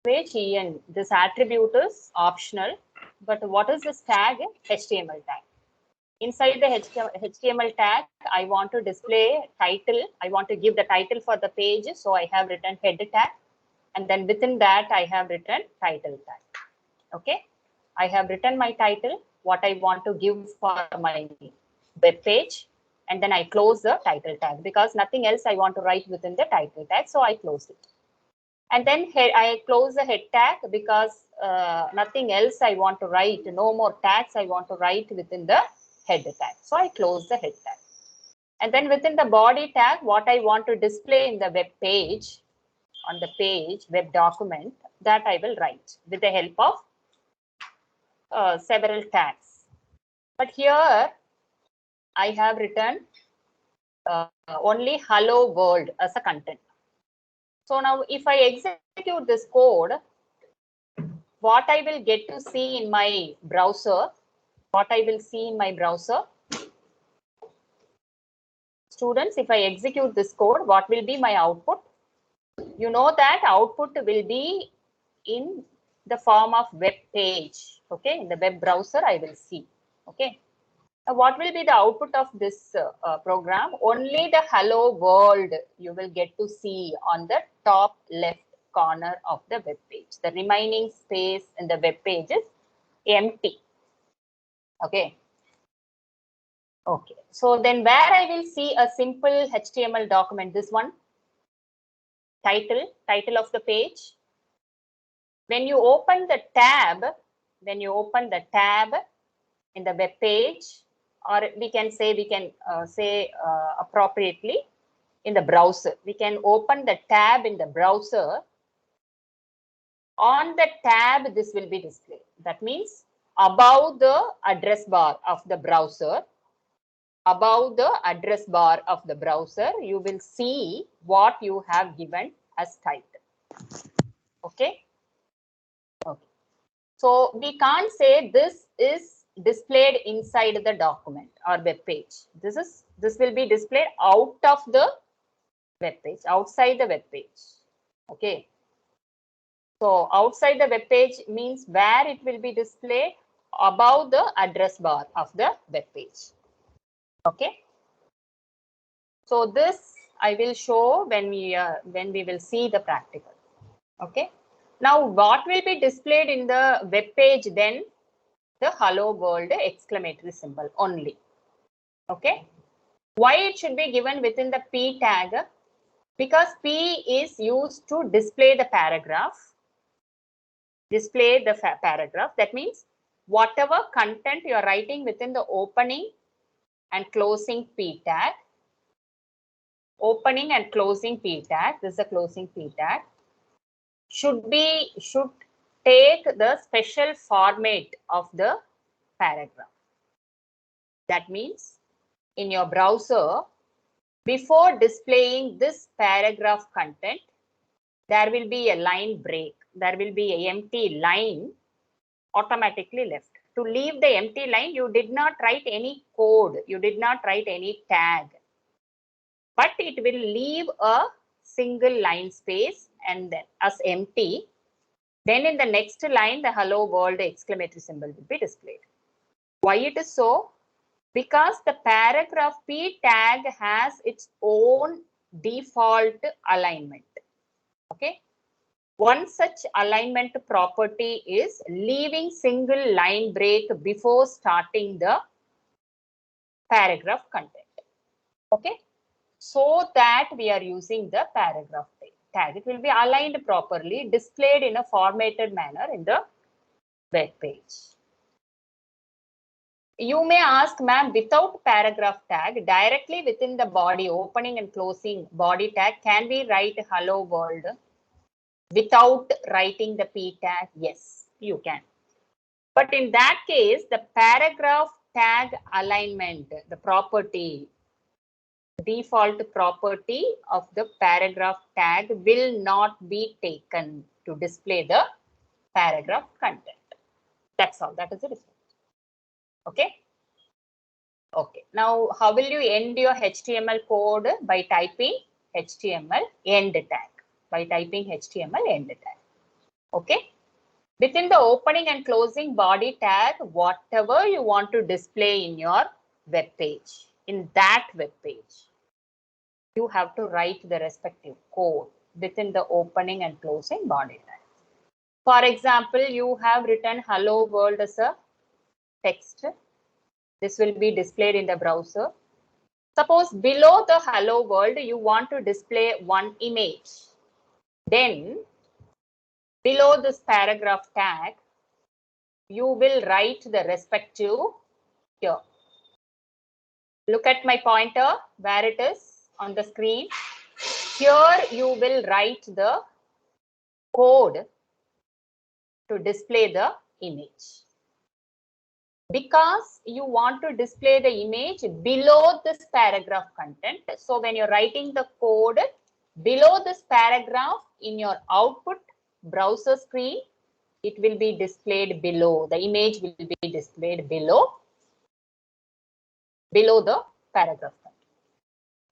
Language en. This attribute is optional, but what is this tag? HTML tag. Inside the HTML tag, I want to display title. I want to give the title for the page. So I have written head tag. And then within that, I have written title tag. Okay. I have written my title, what I want to give for my web page. And then I close the title tag because nothing else I want to write within the title tag. So I close it. And then I close the head tag because nothing else I want to write. No more tags I want to write within the head tag. So I close the head tag. And then within the body tag, what I want to display in the web page, on the page, web document, that I will write with the help of several tags. But here I have written only hello world as a content. So now if I execute this code, what I will get to see in my browser, students, if I execute this code, what will be my output? You know that output will be in the form of web page. Okay, in the web browser, I will see. Okay. Now, what will be the output of this program? Only the hello world you will get to see on the top left corner of the web page. The remaining space in the web page is empty. Okay. Okay. So then where I will see a simple HTML document, this one, title of the page. When you open the tab, in the web page, or we can say appropriately in the browser, we can open the tab in the browser. On the tab, this will be displayed. That means above the address bar of the browser, you will see what you have given as title. Okay. Okay. So we can't say this is displayed inside the document or web page. This will be displayed out of the web page, outside the web page. Okay. So outside the web page means where it will be displayed above the address bar of the web page. Okay. So this I will show when we will see the practical. Okay. Now what will be displayed in the web page then? The hello world exclamatory symbol only. Okay. Why it should be given within the P tag? Because P is used to display the paragraph. That means whatever content you are writing within the opening and closing P tag. Opening and closing P tag. This is a closing P tag. Should take the special format of the paragraph. That means in your browser, before displaying this paragraph content, there will be a line break. There will be an empty line automatically left. To leave the empty line, you did not write any code. You did not write any tag. But it will leave a single line space and then as empty. Then in the next line, the hello world exclamatory symbol will be displayed. Why it is so? Because the paragraph P tag has its own default alignment. Okay. One such alignment property is leaving single line break before starting the paragraph content. Okay. So that we are using the paragraph tag. It will be aligned properly, displayed in a formatted manner in the web page. You may ask, ma'am, without paragraph tag, directly within the body, opening and closing body tag, can we write hello world without writing the P tag? Yes, you can. But in that case, the paragraph tag alignment, the property, default property of the paragraph tag will not be taken to display the paragraph content. That's all. That is the difference. Okay. Okay. Now, how will you end your HTML code? By typing HTML end tag. By typing HTML end tag. Okay. Within the opening and closing body tag, whatever you want to display in your web page, in that web page, you have to write the respective code within the opening and closing body tag. For example, you have written hello world as a text. This will be displayed in the browser. Suppose below the hello world, you want to display one image. Then below this paragraph tag, you will write the respective here. Look at my pointer where it is on the screen. Here you will write the code to display the image. Because you want to display the image below this paragraph content. So when you're writing the code below this paragraph in your output browser screen, it will be displayed below. The image will be displayed below the paragraph content.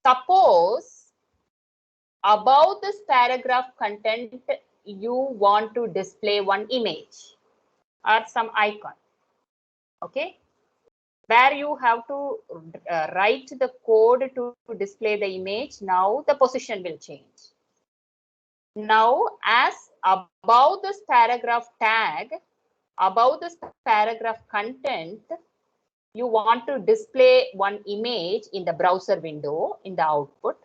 Suppose above this paragraph content, you want to display one image or some icon. Okay, where you have to write the code to display the image. Now the position will change. Now, as above this paragraph tag, above this paragraph content, you want to display one image in the browser window in the output.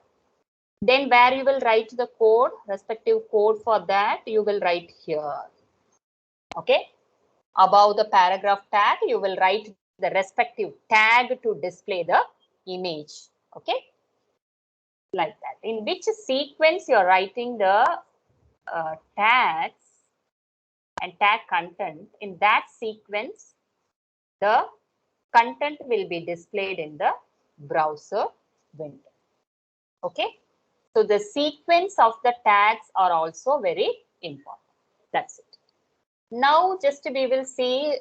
Then where you will write the code, respective code for that, you will write here. Okay. Above the paragraph tag, you will write the respective tag to display the image. Okay. Like that. In which sequence you're writing the tags and tag content, in that sequence, the content will be displayed in the browser window. Okay. So the sequence of the tags are also very important. That's it. Now just we will see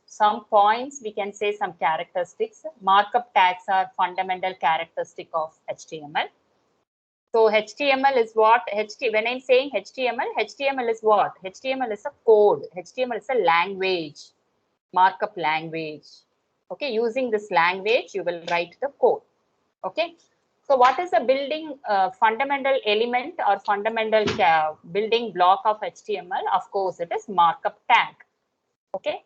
some points. We can say some characteristics. Markup tags are fundamental characteristic of HTML. So HTML is what? When I'm saying HTML is what? HTML is a code. HTML is a language, markup language. Okay, using this language, you will write the code. Okay. So what is the building fundamental element or fundamental building block of HTML? Of course, it is markup tag. Okay.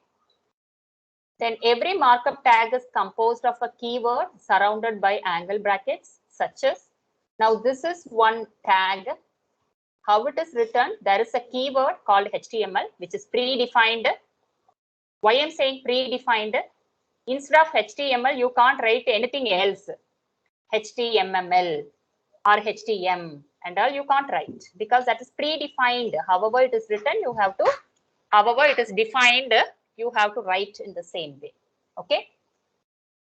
Then every markup tag is composed of a keyword surrounded by angle brackets, such as, now this is one tag. How it is written? There is a keyword called HTML, which is predefined. Why I'm saying predefined? Instead of HTML, you can't write anything else. HTML or HTM and all you can't write because that is predefined. However it is written, you have to, however it is defined, you have to write in the same way. Okay.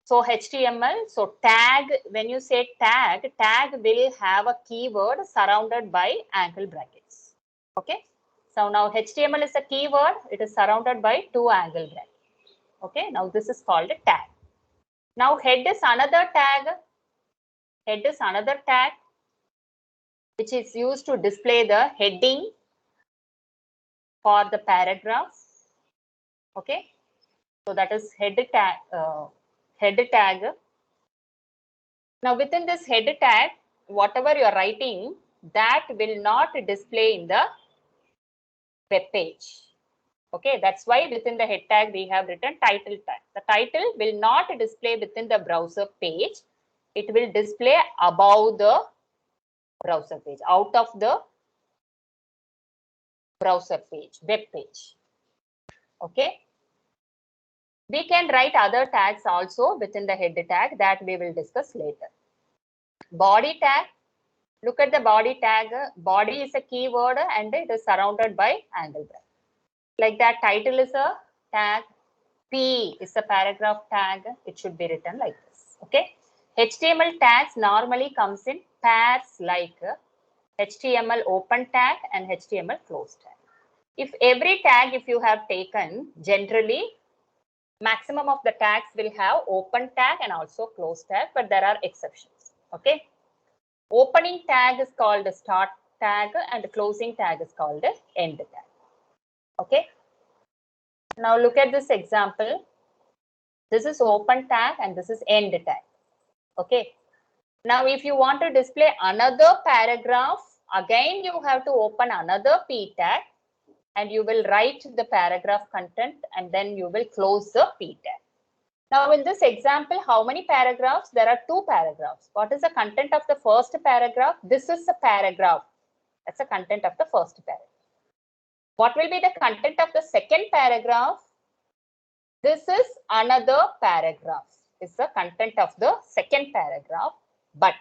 So HTML, so tag, when you say tag will have a keyword surrounded by angle brackets. Okay. So now HTML is a keyword, it is surrounded by two angle brackets. Okay. Now this is called a tag. Now head is another tag. Head is another tag which is used to display the heading for the paragraph. Okay, so that is head tag. Now within this head tag, whatever you are writing, that will not display in the web page. Okay, that's why within the head tag we have written title tag. The title will not display within the browser page. It will display above the browser page, out of the browser page, web page. Okay. We can write other tags also within the head tag that we will discuss later. Body tag. Look at the body tag. Body is a keyword and it is surrounded by angle bracket. Like that, title is a tag. P is a paragraph tag. It should be written like this. Okay. HTML tags normally comes in pairs like HTML open tag and HTML close tag. If every tag, if you have taken, generally maximum of the tags will have open tag and also close tag, but there are exceptions. Okay. Opening tag is called start tag and closing tag is called end tag. Okay. Now look at this example. This is open tag and this is end tag. Okay. Now if you want to display another paragraph, again you have to open another p tag and you will write the paragraph content and then you will close the p tag. Now in this example, how many paragraphs? There are 2 paragraphs. What is the content of the first paragraph? This is a paragraph. That's the content of the first paragraph. What will be the content of the second paragraph? This is another paragraph. This is the content of the second paragraph. But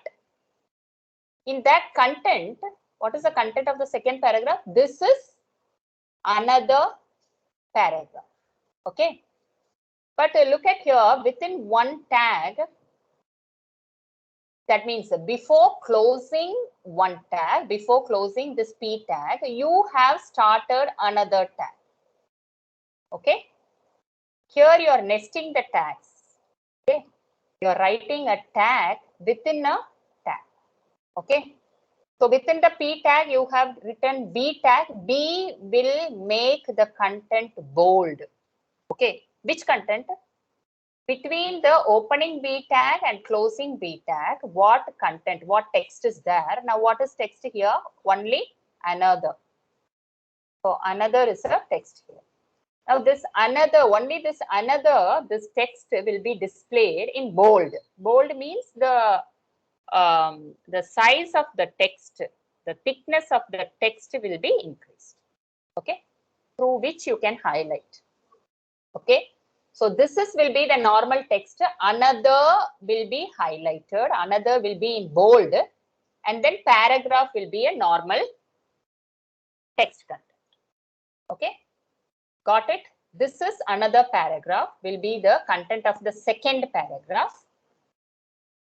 in that content, what is the content of the second paragraph? This is another paragraph. Okay. But look at here, within one tag, that means before closing one tag, before closing this p tag, you have started another tag. Okay. Here you are nesting the tags. Okay. You are writing a tag within a tag. Okay. So within the p tag, you have written b tag. B will make the content bold. Okay. Which content? Between the opening b tag and closing b tag, what content, what text is there? Now, what is text here? Only another. So another is a text here. Now, this another, only this another, this text will be displayed in bold. Bold means the size of the text, the thickness of the text will be increased. Okay, through which you can highlight. Okay. So this will be the normal text. Another will be highlighted. Another will be in bold. And then paragraph will be a normal text content. Okay. Got it? This is another paragraph will be the content of the second paragraph.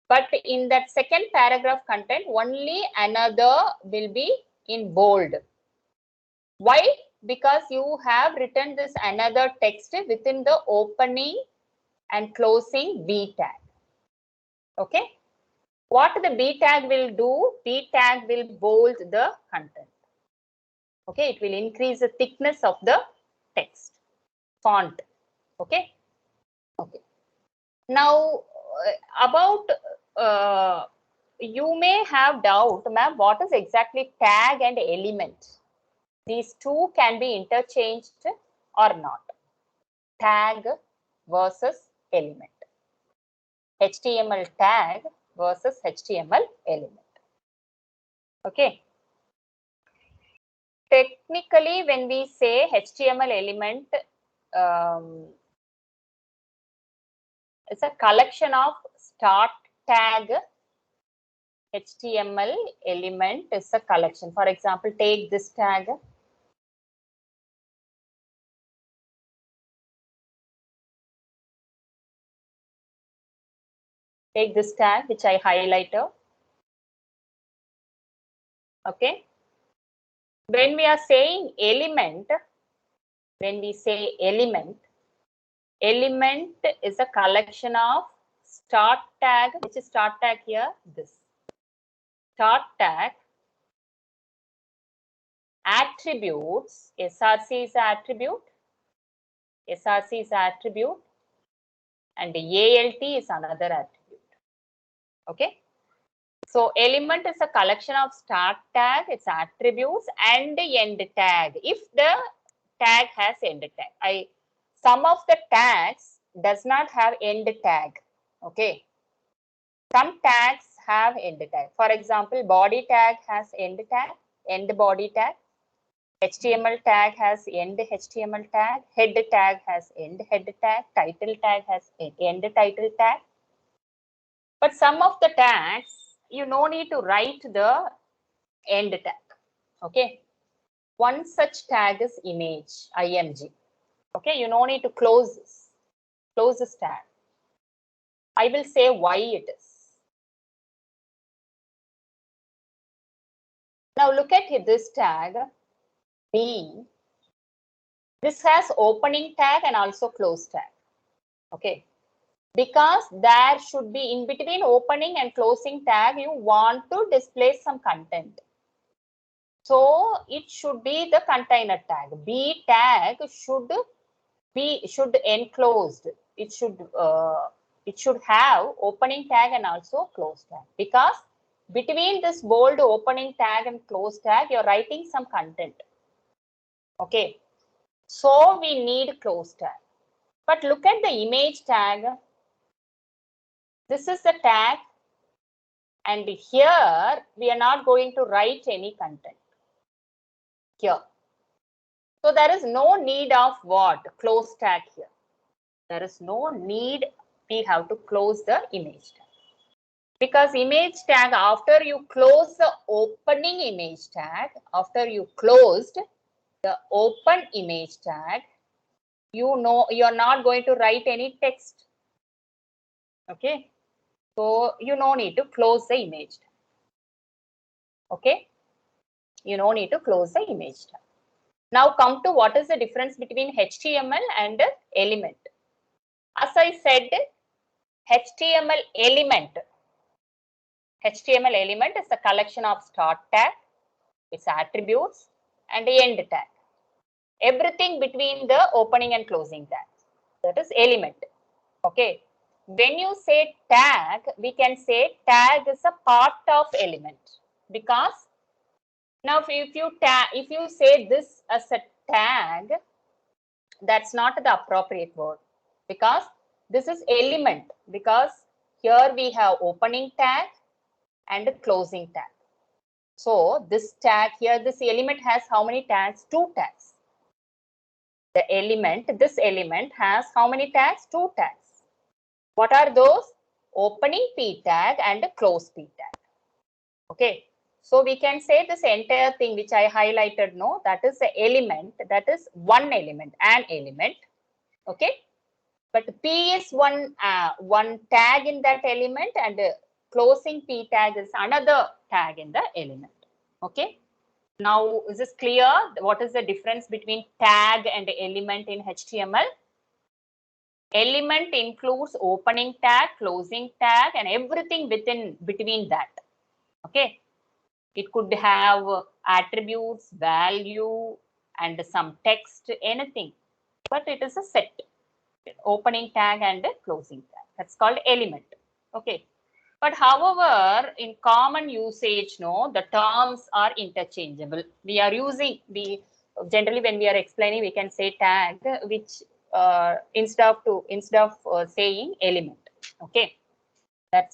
But in that second paragraph content, only another will be in bold. Why? Because you have written this another text within the opening and closing b tag. Okay. What the b tag will do? B tag will bold the content. Okay. It will increase the thickness of the text font. Okay. Okay. Now about you may have doubt, ma'am, what is exactly tag and element? These two can be interchanged or not. Tag versus element. HTML tag versus HTML element. Okay. Technically, when we say HTML element, it's a collection of start tag. HTML element is a collection. For example, take this tag. Take this tag, which I highlighted. Okay. When we are saying element, element is a collection of start tag. Which is start tag here? This. Start tag, attributes, src is attribute, src is attribute, and alt is another attribute. Okay. So element is a collection of start tag, its attributes, and end tag. If the tag has end tag, some of the tags does not have end tag. Okay. Some tags have end tag. For example, body tag has end tag, end body tag. HTML tag has end HTML tag, head tag has end head tag, title tag has end title tag. But some of the tags, you no need to write the end tag. Okay. One such tag is image, img. Okay, you no need to close this tag. I will say why it is. Now look at this tag, B. This has opening tag and also close tag. Okay. Because there should be in between opening and closing tag, you want to display some content. So it should be the container tag. B tag should enclosed. It should have opening tag and also close tag, because between this bold opening tag and close tag, you're writing some content. Okay, so we need close tag. But look at the image tag. This is the tag, and here we are not going to write any content here. So there is no need of what? Close tag here. There is no need. We have to close the image tag. Because image tag, after you close the opening image tag, after you closed the open image tag, you know you're not going to write any text. Okay. So you no need to close the image tag. Okay. You no need to close the image tag. Now come to what is the difference between HTML and element. As I said, HTML element is a collection of start tag, its attributes, and end tag. Everything between the opening and closing tag. That is element. Okay. When you say tag, we can say tag is a part of element, because now if you say this as a tag, that's not the appropriate word, because this is element, because here we have opening tag and closing tag. So this tag here, this element has how many tags? 2 tags. This element has how many tags? 2 tags. What are those? Opening p tag and close p tag. Okay. So we can say this entire thing which I highlighted, no, that is the element, that is one element, an element. Okay. But p is one tag in that element, and closing p tag is another tag in the element. Okay. Now, is this clear? What is the difference between tag and element in HTML? Element includes opening tag, closing tag, and everything between that. Okay. It could have attributes, value, and some text, anything. But it is a set. Opening tag and closing tag. That's called element. Okay. But however, in common usage, no, the terms are interchangeable. We are using generally when we are explaining, we can say tag, which instead of saying element. Okay,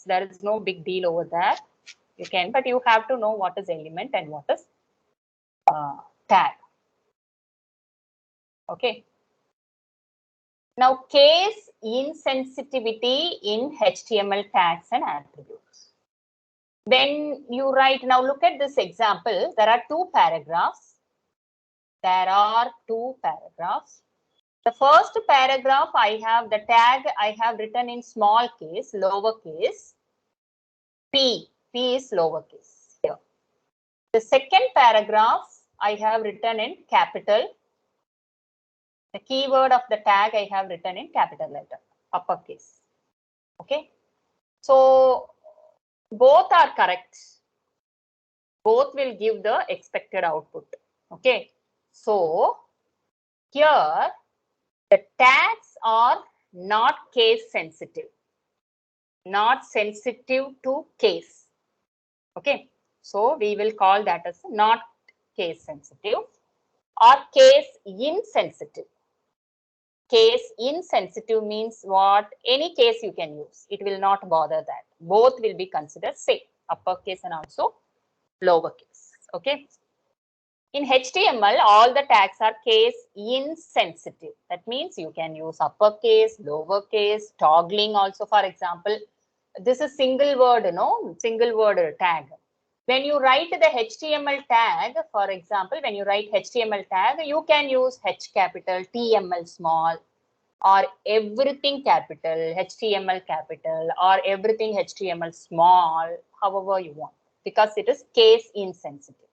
there is no big deal over there. You can, but you have to know what is element and what is tag. Okay. Now, case insensitivity in HTML tags and attributes. When you write, now look at this example, there are 2 paragraphs. The first paragraph, I have the tag I have written in small case, lowercase, p is lowercase here. The second paragraph, I have written in capital. The keyword of the tag I have written in capital letter, uppercase. Okay. So both are correct. Both will give the expected output. Okay. So here the tags are not case sensitive, not sensitive to case. Okay. So we will call that as not case sensitive or case insensitive. Case insensitive means what? Any case you can use. It will not bother that. Both will be considered same, uppercase and also lowercase. Okay. In HTML, all the tags are case insensitive. That means you can use uppercase, lowercase, toggling also. For example, this is single word, single word tag. When you write the HTML tag, for example, when you write HTML tag, you can use H capital, TML small, or everything capital, HTML capital, or everything HTML small, however you want, because it is case insensitive.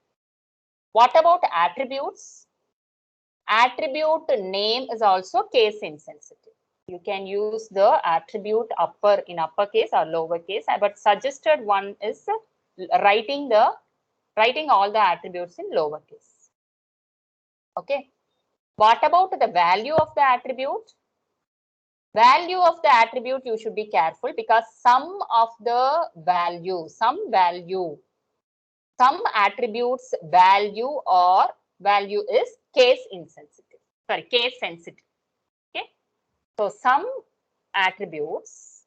What about attributes? Attribute name is also case insensitive. You can use the attribute in uppercase or lowercase, but suggested one is writing the writing all the attributes in lowercase. Okay. What about the value of the attribute? Value of the attribute, you should be careful because some attributes value or value is case insensitive. Sorry, case sensitive. Okay. So some attributes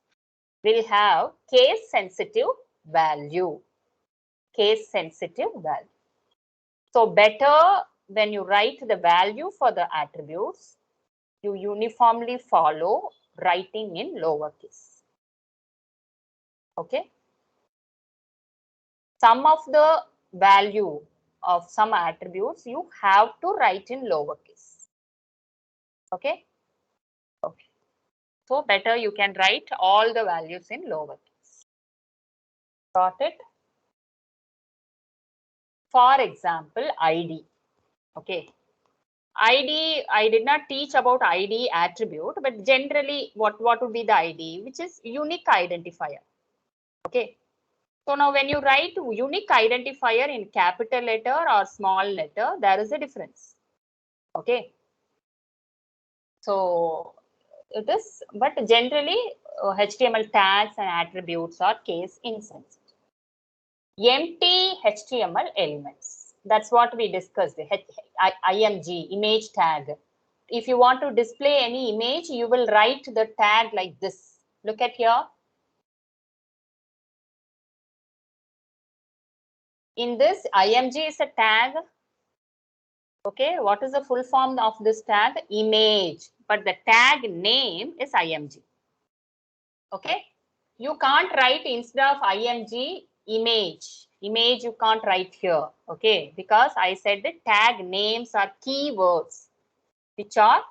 will have case sensitive value. Case sensitive value. So better when you write the value for the attributes, you uniformly follow writing in lowercase. Okay. Some of the value of some attributes you have to write in lowercase. Okay. Okay. So better you can write all the values in lowercase. Got it? For example, ID. Okay. ID, I did not teach about ID attribute, but generally what would be the ID, which is unique identifier. Okay. So now when you write unique identifier in capital letter or small letter, there is a difference. Okay. So it is, but generally HTML tags and attributes are case insensitive. Empty HTML elements. That's what we discussed, IMG, image tag. If you want to display any image, you will write the tag like this. Look at here. In this, IMG is a tag. Okay, what is the full form of this tag? Image, but the tag name is IMG. Okay, you can't write instead of IMG image. Image you can't write here. Okay, because I said the tag names are keywords which are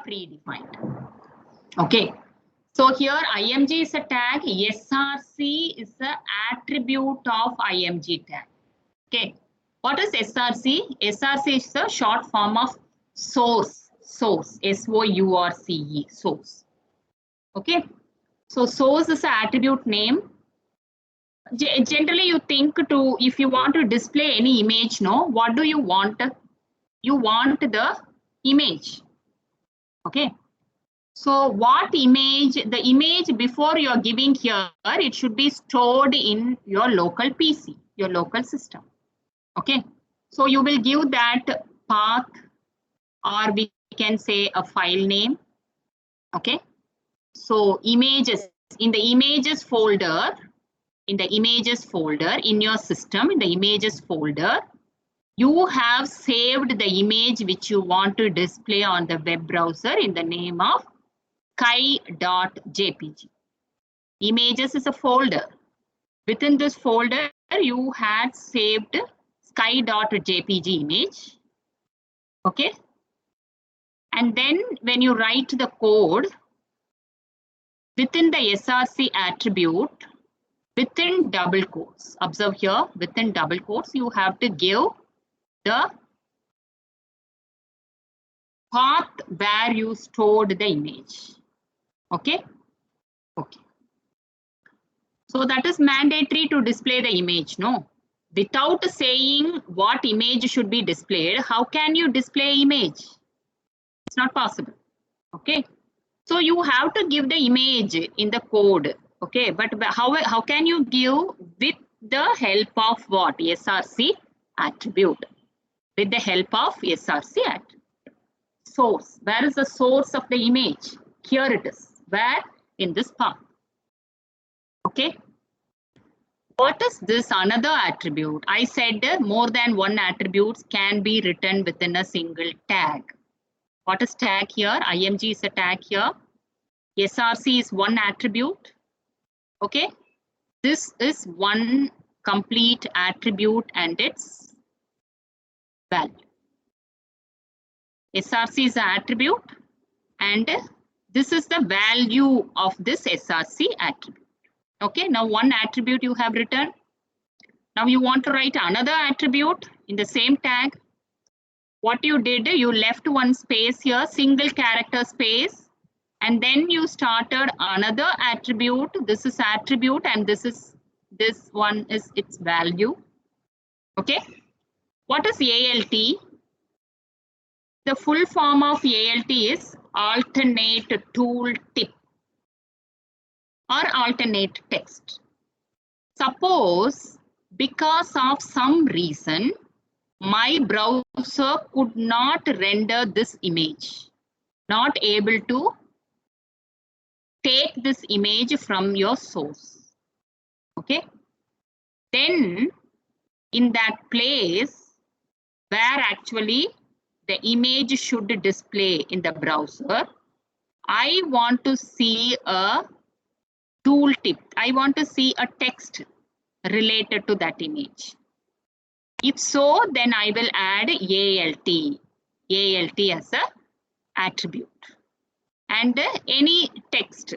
predefined. Okay, so here IMG is a tag, SRC is the attribute of IMG tag. Okay, what is SRC? SRC is the short form of source, S-O-U-R-C-E, source. Okay, so source is an attribute name. Generally, you think to, if you want to display any image, no, what do you want? You want the image. Okay. So what image, the image before you are giving here, it should be stored in your local PC, your local system. Okay. So you will give that path, or we can say a file name. Okay. So images, in the images folder, in your system, in the images folder, you have saved the image which you want to display on the web browser in the name of sky.jpg. Images is a folder. Within this folder, you had saved sky.jpg image. Okay. And then when you write the code, within the SRC attribute, within double quotes, observe here, within double quotes, you have to give the path where you stored the image. Okay. Okay. So that is mandatory to display the image, no? Without saying what image should be displayed, how can you display image? It's not possible. Okay. So you have to give the image in the code. Okay. But how can you give with the help of what? SRC attribute. With the help of SRC attribute. Source. Where is the source of the image? Here it is. Where? In this path. Okay. What is this another attribute? I said more than one attributes can be written within a single tag. What is tag here? IMG is a tag here. SRC is one attribute. Okay. This is one complete attribute and its value. SRC is an attribute and this is the value of this SRC attribute. Okay, now one attribute you have written. Now you want to write another attribute in the same tag. What you did, you left one space here, single character space, and then you started another attribute. This is attribute and this is this one is its value. Okay. What is ALT? The full form of ALT is alternate tooltip or alternate text. Suppose because of some reason my browser could not render this image, not able to take this image from your source. Okay. Then in that place where actually the image should display in the browser, I want to see a tooltip. I want to see a text related to that image. If so, then I will add ALT as a attribute and any text.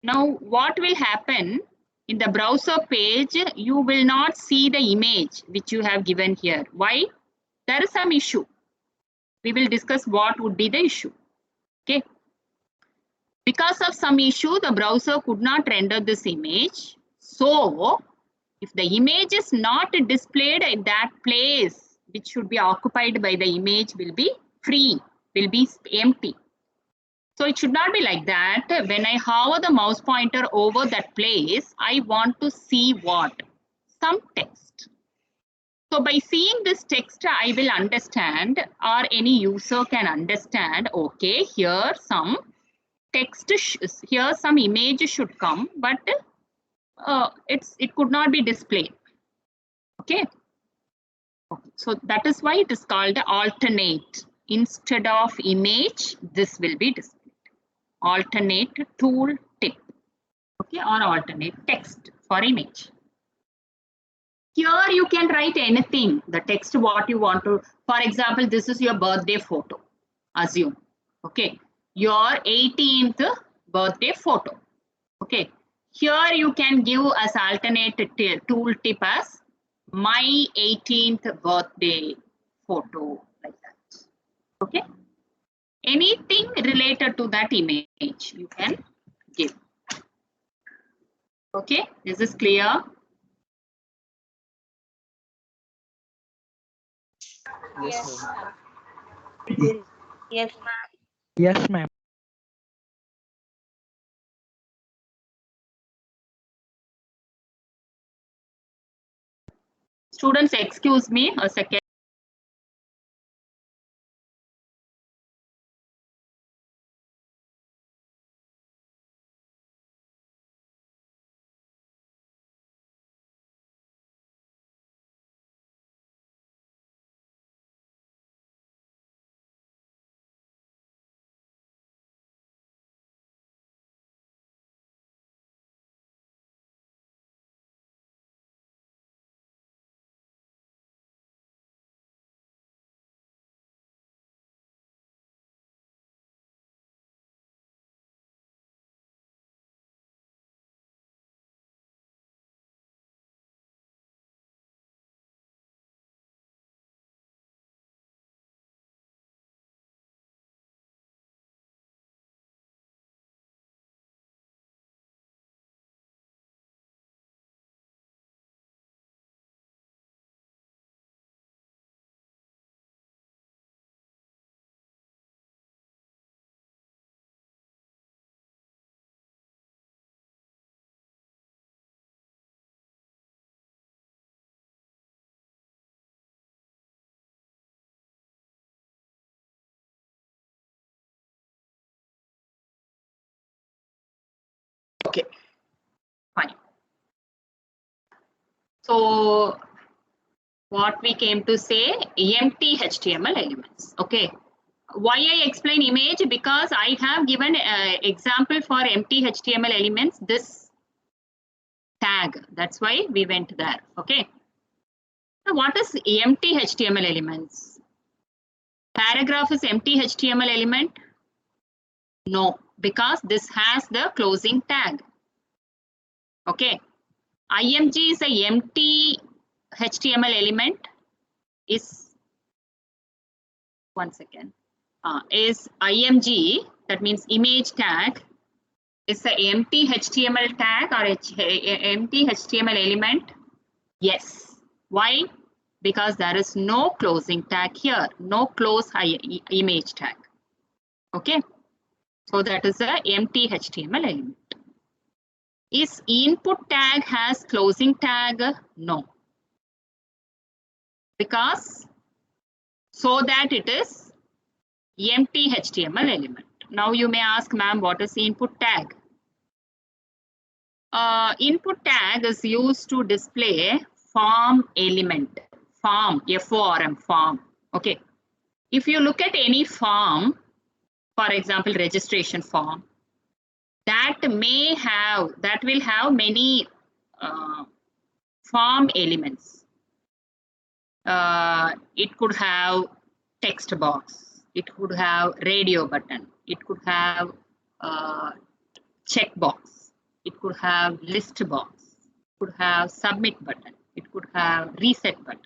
Now what will happen in the browser page? You will not see the image which you have given here. Why? There is some issue. We will discuss what would be the issue. Okay. Because of some issue, the browser could not render this image. So if the image is not displayed in that place which should be occupied by the image, will be free, will be empty. So it should not be like that. When I hover the mouse pointer over that place, I want to see what? Some text. So by seeing this text, I will understand, or any user can understand, okay, here some text, here some image should come, but it could not be displayed. Okay. So that is why it is called alternate. Instead of image, this will be displayed. Alternate tooltip. Okay, or alternate text for image. Here you can write anything, the text what you want to. For example, this is your birthday photo. Assume. Okay, your 18th birthday photo. Okay, here you can give as alternate tooltip as my 18th birthday photo, like that. Okay, anything related to that image you can give. Okay, is this clear? Yes, Yes, ma'am. yes, ma'am. Students, excuse me a second. Okay, fine. So what we came to say, empty HTML elements. Okay. Why I explain image? Because I have given example for empty HTML elements, this tag. That's why we went there. Okay. Now what is empty HTML elements? Paragraph is empty HTML element? No, because this has the closing tag. Okay. IMG is a empty HTML element. Is one second. Is IMG, that means image tag, Is the empty HTML tag or empty HTML element? Yes. Why? Because there is no closing tag here, no close image tag. Okay. So that is the empty HTML element. Is input tag has closing tag? No. Because so that it is empty HTML element. Now you may ask, ma'am, what is input tag? Input tag is used to display form element. Form, F-O-R-M, form. Okay. If you look at any form, for example, registration form, that will have many form elements. It could have text box. It could have radio button. It could have check box. It could have list box. It could have submit button. It could have reset button.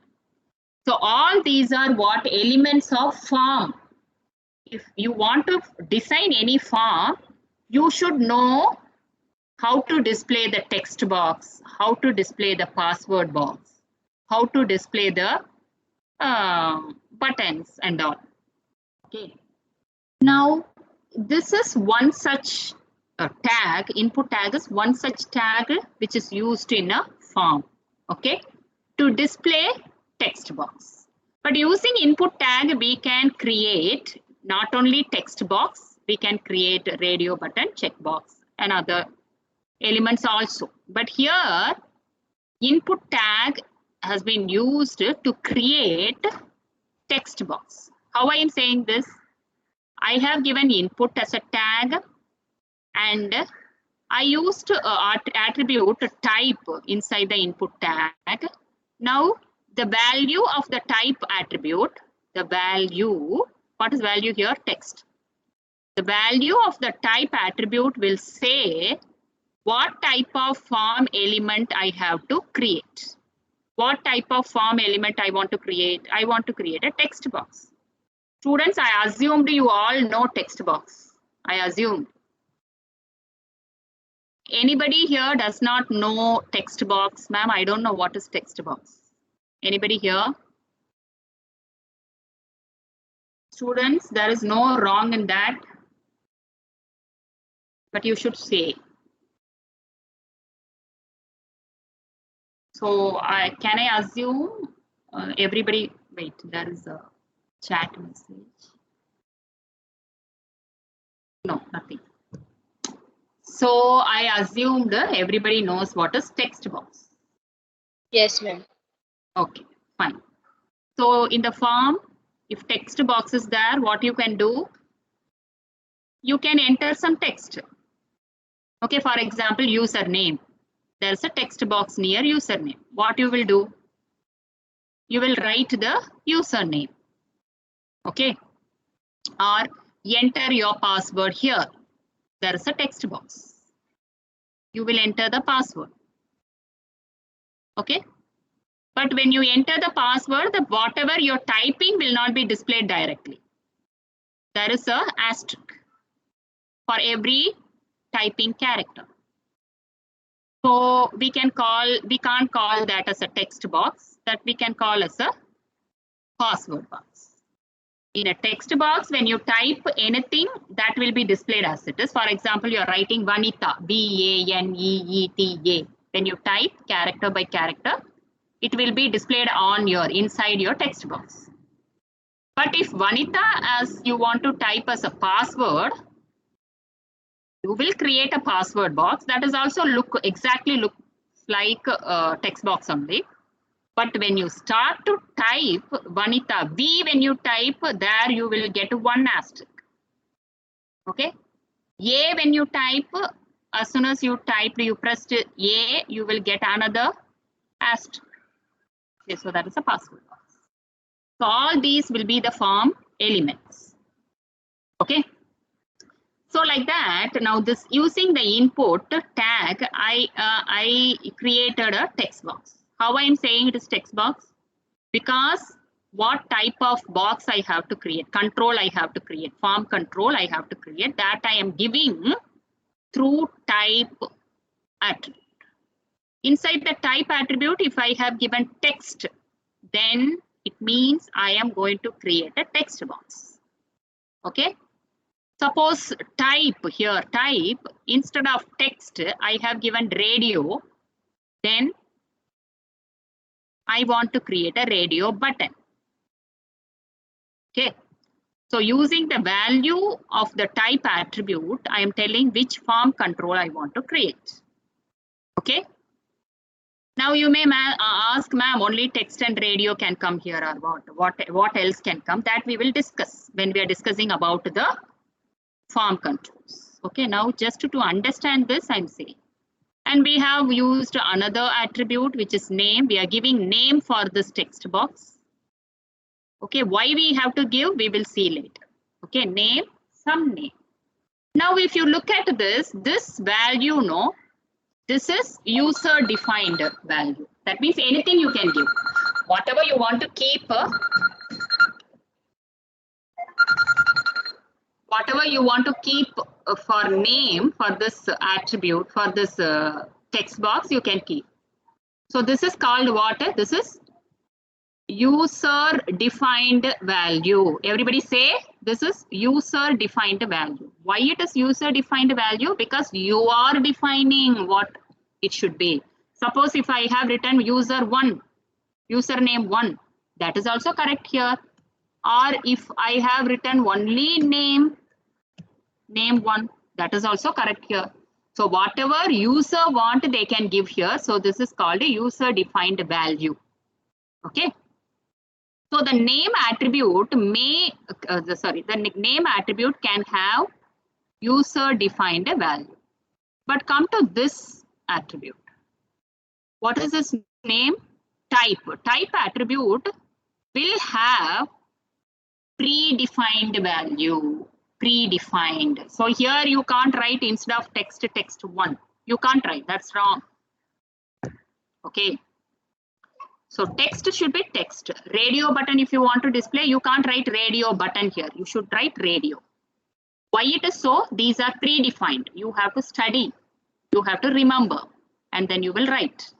So all these are what elements of form. If you want to design any form, you should know how to display the text box, how to display the password box, how to display the buttons and all. Okay. Now, this is one such tag, input tag is one such tag which is used in a form, okay, to display text box. But using input tag, we can create not only text box, we can create radio button, checkbox, and other elements also. But here, input tag has been used to create text box. How I am saying this? I have given input as a tag, and I used attribute type inside the input tag. Now, the value of the type attribute, the value, what is value here? Text. The value of the type attribute will say what type of form element I have to create. What type of form element I want to create? I want to create a text box. Students, I assumed you all know text box. I assumed. Anybody here does not know text box? Ma'am, I don't know what is text box. Anybody here? Students, there is no wrong in that. But you should say. So can I assume everybody, wait, there is a chat message. No, nothing. So I assumed everybody knows what is text box. Yes, ma'am. Okay, fine. So in the form, if text box is there, what you can do? You can enter some text. Okay, for example, username. There's a text box near username. What you will do? You will write the username. Okay. Or enter your password here. There is a text box. You will enter the password. Okay. But when you enter the password, whatever you're typing will not be displayed directly. There is a asterisk for every typing character. So we can't call that as a text box, that we can call as a password box. In a text box, when you type anything, that will be displayed as it is. For example, you are writing Vanita, V-A-N-E-E-T-A. When you type character by character, it will be displayed on inside your text box. But if Vanita, as you want to type as a password, you will create a password box that is also exactly looks like a text box only. But when you start to type Vanita, V, when you type there, you will get one asterisk. Okay. A, when you type, as soon as you typed, you pressed A, you will get another asterisk. Okay, so that is a password box. So all these will be the form elements. Okay. So like that, now this using the input tag, I created a text box. How I am saying it is text box? Because what type of box I have to create, control I have to create, form control I have to create, that I am giving through type attribute. Inside the type attribute, if I have given text, then it means I am going to create a text box. Okay. Suppose type here, type, instead of text, I have given radio, then I want to create a radio button. Okay. So using the value of the type attribute, I am telling which form control I want to create. Okay. Now you may ask, ma'am, only text and radio can come here or what? What else can come? That we will discuss when we are discussing about the form controls. Okay. Now just to understand this, I'm saying. And we have used another attribute, which is name. We are giving name for this text box. Okay, why we have to give, we will see later. Okay, name, some name. Now, if you look at this value, no, this is user defined value. That means anything you can give. Whatever you want to keep, whatever you want to keep for name, for this attribute, for this text box, you can keep. So this is called what? This is user defined value. Everybody say this is user defined value. Why it is user defined value? Because you are defining what it should be. Suppose if I have written user1, username 1, that is also correct here. Or if I have written only name 1, that is also correct here. So whatever user want, they can give here. So this is called a user defined value. Okay. So the name attribute may, the name attribute can have user defined value. But come to this attribute. What is this name? Type. Type attribute will have predefined value. Predefined. So here you can't write instead of text 1. You can't write. That's wrong. Okay. So text should be text. Radio button, if you want to display, you can't write radio button here. You should write radio. Why it is so? These are predefined. You have to study. You have to remember. And then you will write.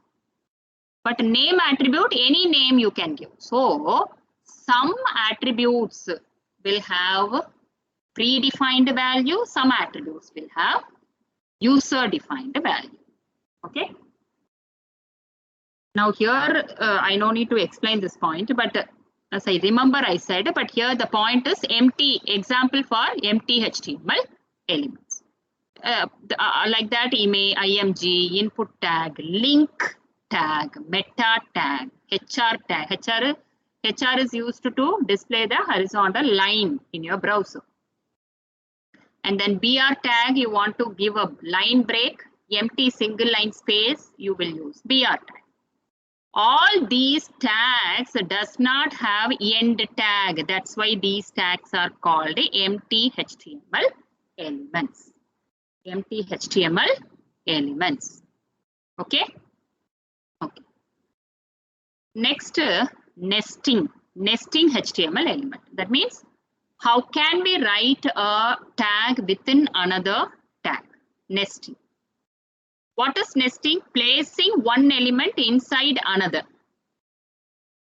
But name attribute, any name you can give. So some attributes will have predefined value. Some attributes will have user defined value. Okay. Now here, I no need to explain this point, but as I remember I said, but here the point is empty, example for empty HTML elements. Like that, email, IMG, input tag, link tag, meta tag, HR tag. HR is used to display the horizontal line in your browser. And then BR tag, you want to give a line break, empty single line space, you will use BR tag. All these tags does not have end tag. That's why these tags are called empty HTML elements. Empty HTML elements. Okay. Okay. Next, nesting. Nesting HTML element. That means how can we write a tag within another tag? Nesting. What is nesting? Placing one element inside another.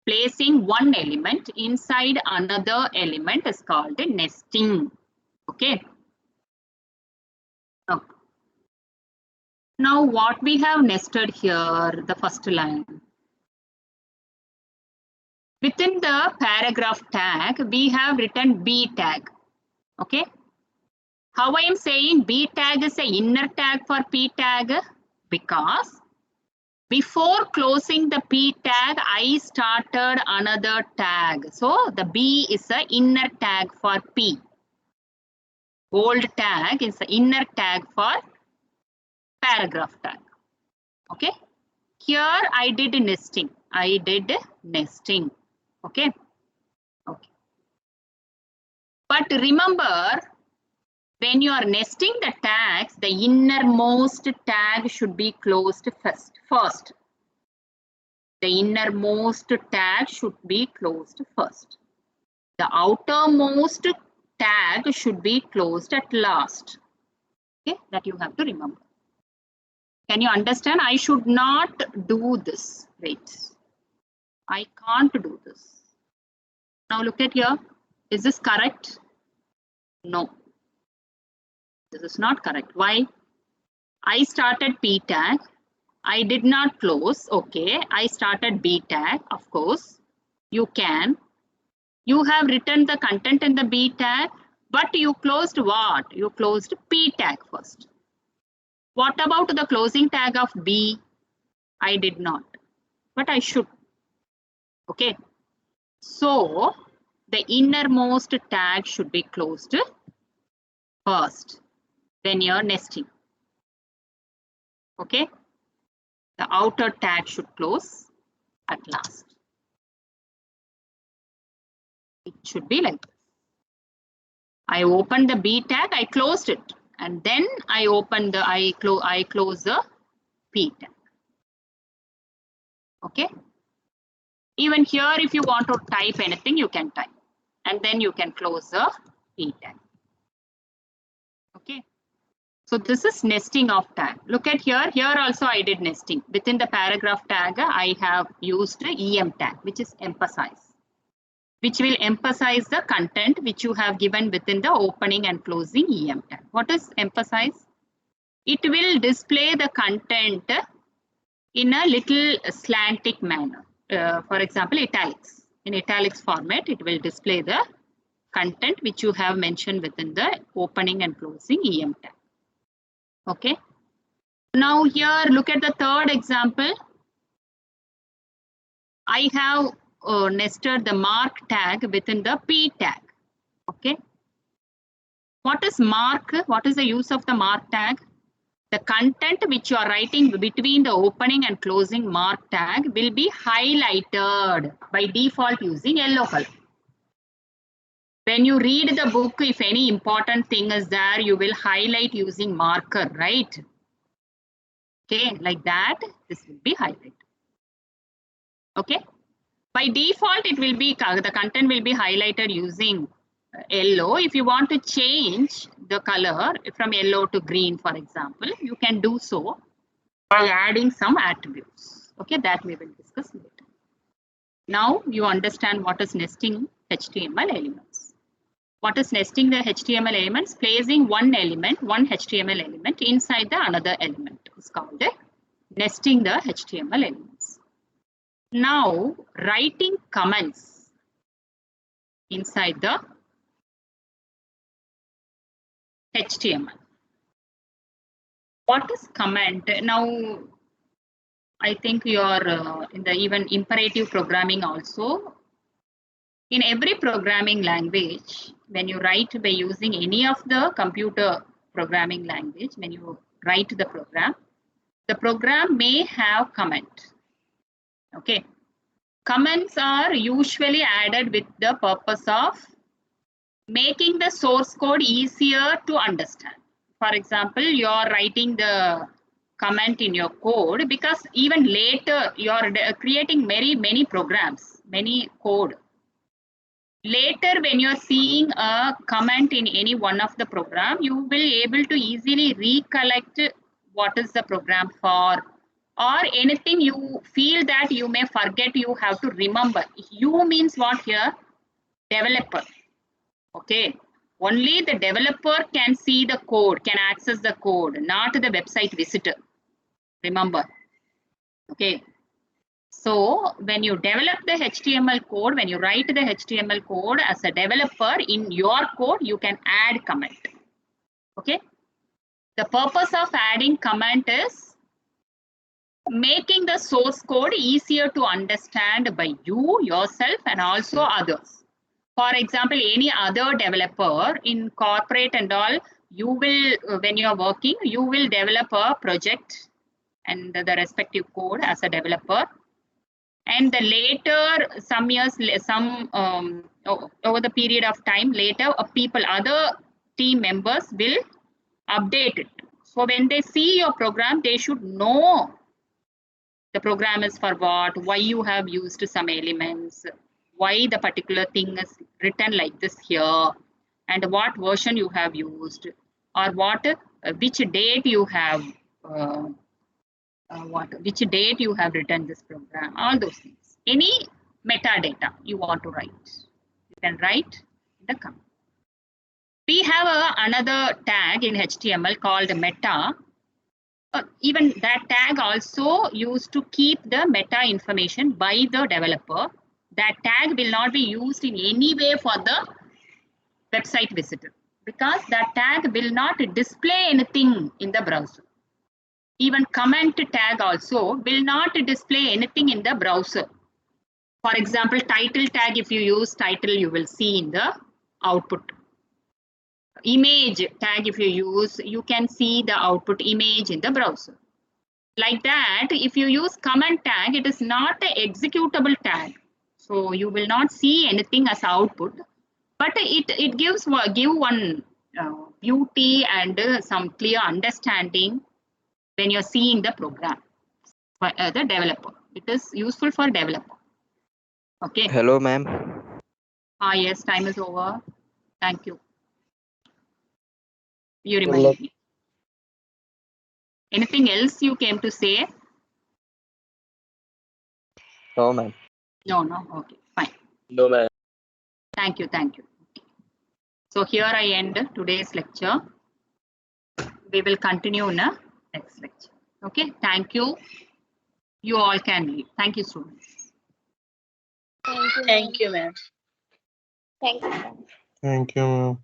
Placing one element inside another element is called nesting. Okay. Okay. Now what we have nested here, the first line. Within the paragraph tag, we have written B tag. Okay. How I am saying B tag is an inner tag for P tag? Because before closing the P tag, I started another tag. So the B is an inner tag for P. Bold tag is the inner tag for paragraph tag. Okay. Here I did nesting. I did nesting. Okay. Okay. But remember, when you are nesting the tags, the innermost tag should be closed first. The innermost tag should be closed first. The outermost tag should be closed at last. Okay, that you have to remember. Can you understand? I should not do this. Wait, I can't do this. Now look at here. Is this correct? No, this is not correct. Why? I started P tag. I did not close. Okay, I started B tag. Of course, you can. You have written the content in the B tag, but you closed what? You closed P tag first. What about the closing tag of B? I did not, but I should. Okay. So the innermost tag should be closed first when you're nesting. Okay. The outer tag should close at last. It should be like this. I opened the B tag, I closed it, and then I opened the I close the P tag. Okay. Even here, if you want to type anything, you can type, and then you can close the P tag. Okay. So this is nesting of tag. Look at here. Here also I did nesting. Within the paragraph tag, I have used EM tag, which is emphasize, which will emphasize the content which you have given within the opening and closing EM tag. What is emphasize? It will display the content in a little slantic manner. For example, italics. In italics format, it will display the content which you have mentioned within the opening and closing EM tag. Okay. Now here, look at the third example. I have nested the mark tag within the P tag. Okay. What is mark? What is the use of the mark tag? The content which you are writing between the opening and closing mark tag will be highlighted by default using yellow color. When you read the book, if any important thing is there, you will highlight using marker, right? Okay, like that, this will be highlighted. Okay. By default, it will be, the content will be highlighted using yellow. If you want to change the color from yellow to green, for example, you can do so by adding some attributes. Okay, that we will discuss later. Now you understand what is nesting HTML elements. What is nesting the HTML elements? Placing one element, one HTML element inside the another element is called nesting the HTML elements. Now writing comments inside the HTML. What is comment? Now, I think you are in the even imperative programming also. In every programming language, when you write by using any of the computer programming language, when you write the program may have comment. Okay. Comments are usually added with the purpose of making the source code easier to understand. For example, you are writing the comment in your code because even later you are creating many programs, many code. Later, when you are seeing a comment in any one of the program, you will be able to easily recollect what is the program for, or anything you feel that you may forget, you have to remember. You means what here? Developer. Okay. Only the developer can see the code, can access the code, not the website visitor. Remember. Okay. So when you develop the HTML code, when you write the HTML code as a developer in your code, you can add comment. Okay. The purpose of adding comment is making the source code easier to understand by you, yourself, and also others. For example, any other developer in corporate and all, you will, when you are working, you will develop a project and the respective code as a developer. And the later, some years, over the period of time, later other team members will update it. So when they see your program, they should know the program is for what, why you have used some elements, why the particular thing is written like this here, and what version you have used, or what which date you have which date you have written this program, all those things. Any metadata you want to write, you can write in the comment. We have another tag in HTML called meta. Even that tag also used to keep the meta information by the developer. That tag will not be used in any way for the website visitor, because that tag will not display anything in the browser. Even comment tag also will not display anything in the browser. For example, title tag, if you use title, you will see in the output. Image tag, if you use, you can see the output image in the browser. Like that, if you use comment tag, it is not an executable tag. So you will not see anything as output, but it gives one beauty and some clear understanding when you're seeing the program for the developer. It is useful for developer. Okay. Hello, ma'am. Yes, time is over. Thank you. You Good remind luck. me. Anything else you came to say? No, ma'am. No. Okay, fine. No, ma'am. Thank you. So here I end today's lecture. We will continue in a next lecture. Okay, thank you. You all can leave. Thank you, students. Thank you, ma'am. Thank you, ma'am. Thank you, ma'am.